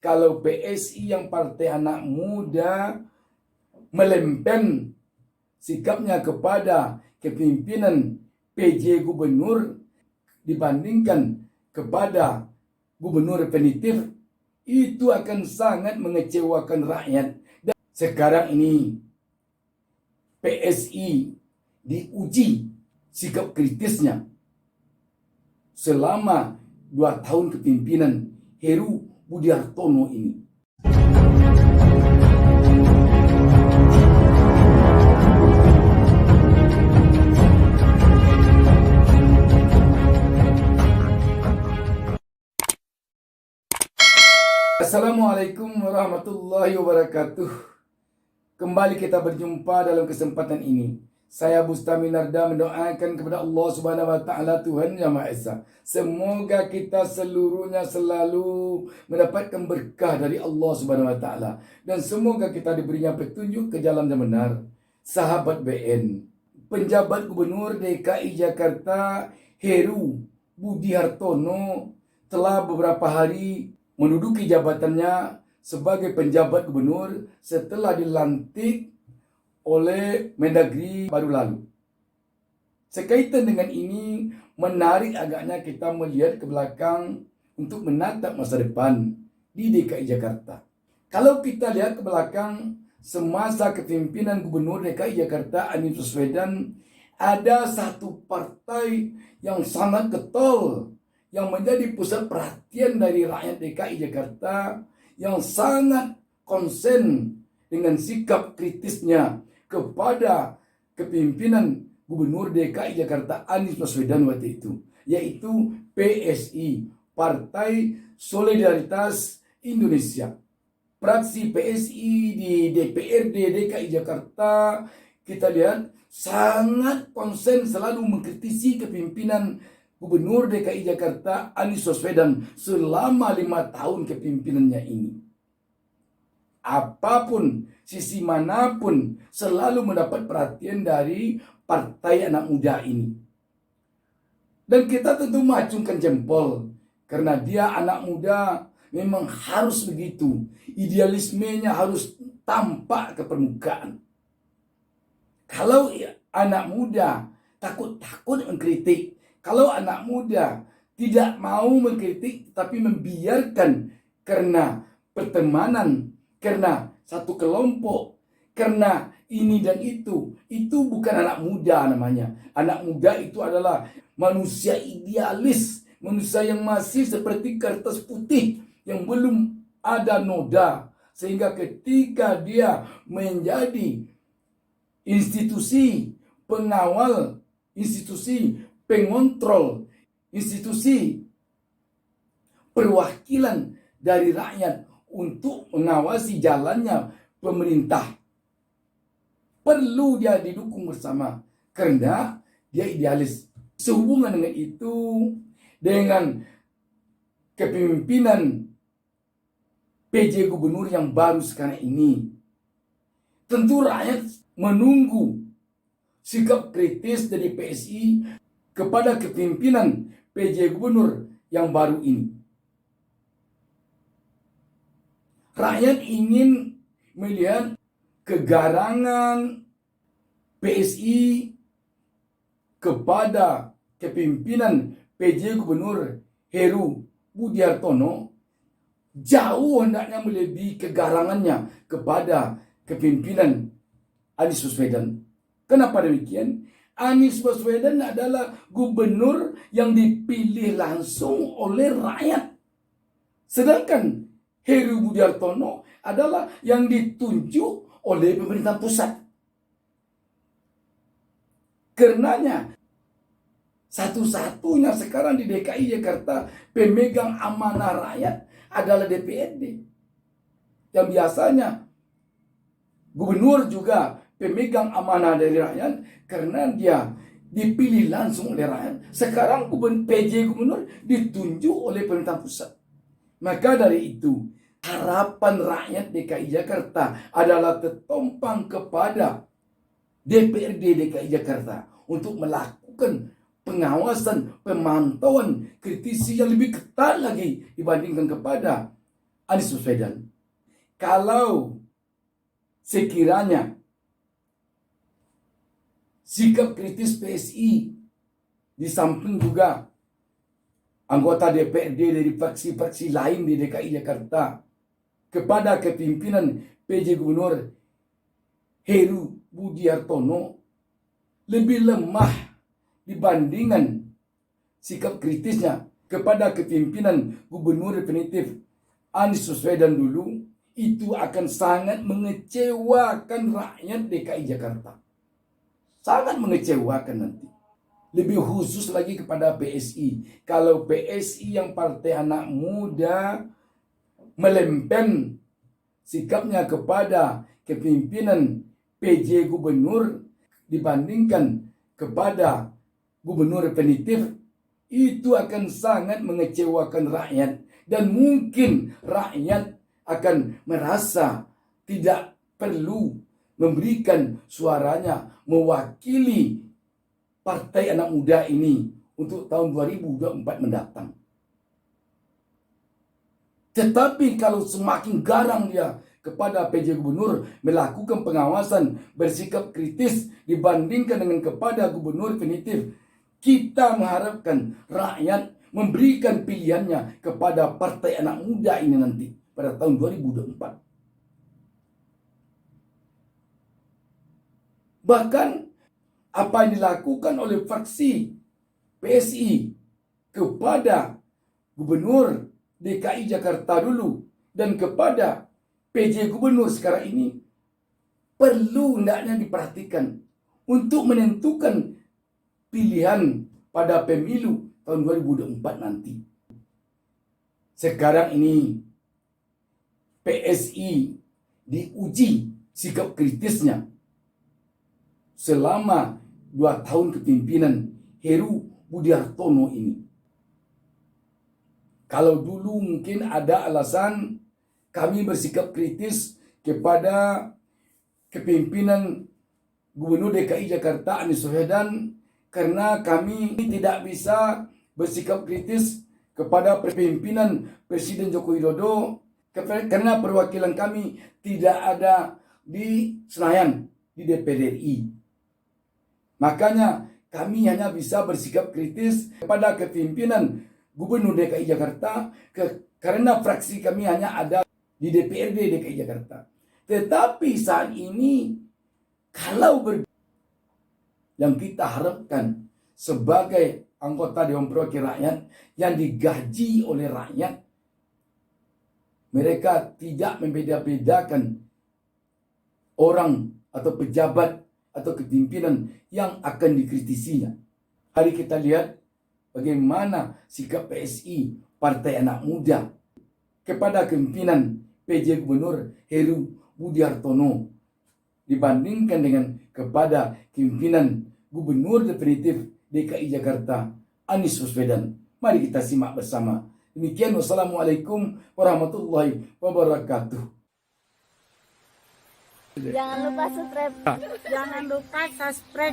kalau PSI yang partai anak muda melempem sikapnya kepada kepimpinan PJ gubernur dibandingkan kepada gubernur definitif, itu akan sangat mengecewakan rakyat. Dan sekarang ini PSI diuji sikap kritisnya selama 2 tahun kepimpinan Heru Budi Hartono ini. Assalamualaikum warahmatullahi wabarakatuh. Kembali kita berjumpa dalam kesempatan ini. Saya Bustami Narda mendoakan kepada Allah Subhanahu wa taala, Tuhan Yang Maha Esa, semoga kita seluruhnya selalu mendapatkan berkah dari Allah Subhanahu wa taala, dan semoga kita diberinya petunjuk ke jalan yang benar. Sahabat BN, penjabat Gubernur DKI Jakarta Heru Budi Hartono telah beberapa hari menduduki jabatannya sebagai penjabat gubernur setelah dilantik oleh Mendagri baru lalu. Sekaitan dengan ini, menarik agaknya kita melihat ke belakang untuk menatap masa depan di DKI Jakarta. Kalau kita lihat ke belakang, semasa kepemimpinan Gubernur DKI Jakarta Anies Baswedan, ada satu partai yang sangat getol, yang menjadi pusat perhatian dari rakyat DKI Jakarta, yang sangat konsen dengan sikap kritisnya kepada kepemimpinan Gubernur DKI Jakarta Anies Baswedan waktu itu, yaitu PSI, Partai Solidaritas Indonesia. Fraksi PSI di DPRD DKI Jakarta, kita lihat sangat konsen selalu mengkritisi kepemimpinan Gubernur DKI Jakarta Anies Baswedan selama 5 tahun kepemimpinannya ini. Apapun, sisi manapun, selalu mendapat perhatian dari partai anak muda ini. Dan kita tentu mengacungkan jempol, karena dia anak muda, memang harus begitu. Idealismenya harus tampak ke permukaan. Kalau anak muda takut mengkritik, kalau anak muda tidak mau mengkritik tapi membiarkan karena pertemanan, karena satu kelompok, karena ini dan itu bukan anak muda namanya. Anak muda itu adalah manusia idealis, manusia yang masih seperti kertas putih yang belum ada noda, sehingga ketika dia menjadi institusi pengawal, institusi pengontrol, institusi perwakilan dari rakyat untuk mengawasi jalannya pemerintah, perlu dia didukung bersama karena dia idealis. Sehubungan dengan itu, dengan kepemimpinan PJ Gubernur yang baru sekarang ini, tentu rakyat menunggu sikap kritis dari PSI kepada kepemimpinan PJ Gubernur yang baru ini. Rakyat ingin melihat kegarangan PSI kepada kepemimpinan PJ Gubernur Heru Budi Hartono jauh hendaknya melebihi kegarangannya kepada kepemimpinan Anies Baswedan. Kenapa demikian? Anies Baswedan adalah gubernur yang dipilih langsung oleh rakyat. Sedangkan Heru Budi Hartono adalah yang ditunjuk oleh pemerintah pusat. Karenanya, satu-satunya sekarang di DKI Jakarta pemegang amanah rakyat adalah DPRD. Yang biasanya gubernur juga pemegang amanah dari rakyat karena dia dipilih langsung oleh rakyat. Sekarang PJ Gubernur ditunjuk oleh pemerintah pusat. Maka dari itu, harapan rakyat DKI Jakarta adalah tertumpang kepada DPRD DKI Jakarta untuk melakukan pengawasan, pemantauan, kritisi yang lebih ketat lagi dibandingkan kepada Anies Baswedan. Kalau sekiranya sikap kritis PSI di samping juga anggota DPRD dari fraksi-fraksi lain di DKI Jakarta kepada kepimpinan PJ Gubernur Heru Budi Hartono lebih lemah dibandingkan sikap kritisnya kepada kepimpinan Gubernur definitif Anies Baswedan dulu, itu akan sangat mengecewakan rakyat DKI Jakarta. Sangat mengecewakan nanti. Lebih khusus lagi kepada PSI. Kalau PSI yang partai anak muda melempen sikapnya kepada kepimpinan PJ Gubernur dibandingkan kepada Gubernur definitif, itu akan sangat mengecewakan rakyat. Dan mungkin rakyat akan merasa tidak perlu memberikan suaranya mewakili partai anak muda ini untuk tahun 2024 mendatang. Tetapi kalau semakin garang dia kepada PJ Gubernur melakukan pengawasan bersikap kritis dibandingkan dengan kepada Gubernur definitif, kita mengharapkan rakyat memberikan pilihannya kepada partai anak muda ini nanti pada tahun 2024. Bahkan apa yang dilakukan oleh fraksi PSI kepada Gubernur DKI Jakarta dulu dan kepada PJ Gubernur sekarang ini perlu hendaknya diperhatikan untuk menentukan pilihan pada pemilu tahun 2024 nanti. Sekarang ini PSI diuji sikap kritisnya selama 2 tahun kepimpinan Heru Budi Hartono ini. Kalau dulu mungkin ada alasan kami bersikap kritis kepada kepimpinan Gubernur DKI Jakarta Anies Baswedan karena kami tidak bisa bersikap kritis kepada pimpinan Presiden Joko Widodo karena perwakilan kami tidak ada di Senayan, di DPR RI. Makanya kami hanya bisa bersikap kritis kepada kepimpinan Gubernur DKI Jakarta karena fraksi kami hanya ada di DPRD DKI Jakarta. Tetapi saat ini kalau yang kita harapkan sebagai anggota Dewan Perwakilan Rakyat yang digaji oleh rakyat, mereka tidak membeda-bedakan orang atau pejabat atau kepimpinan yang akan dikritisinya. Hari kita lihat bagaimana sikap PSI, Partai Anak Muda, kepada kepimpinan PJ Gubernur Heru Budi Hartono dibandingkan dengan kepada kepimpinan Gubernur definitif DKI Jakarta Anies Baswedan. Mari kita simak bersama. Demikian, wassalamualaikum warahmatullahi wabarakatuh. Jangan lupa subscribe. Jangan lupa subscribe.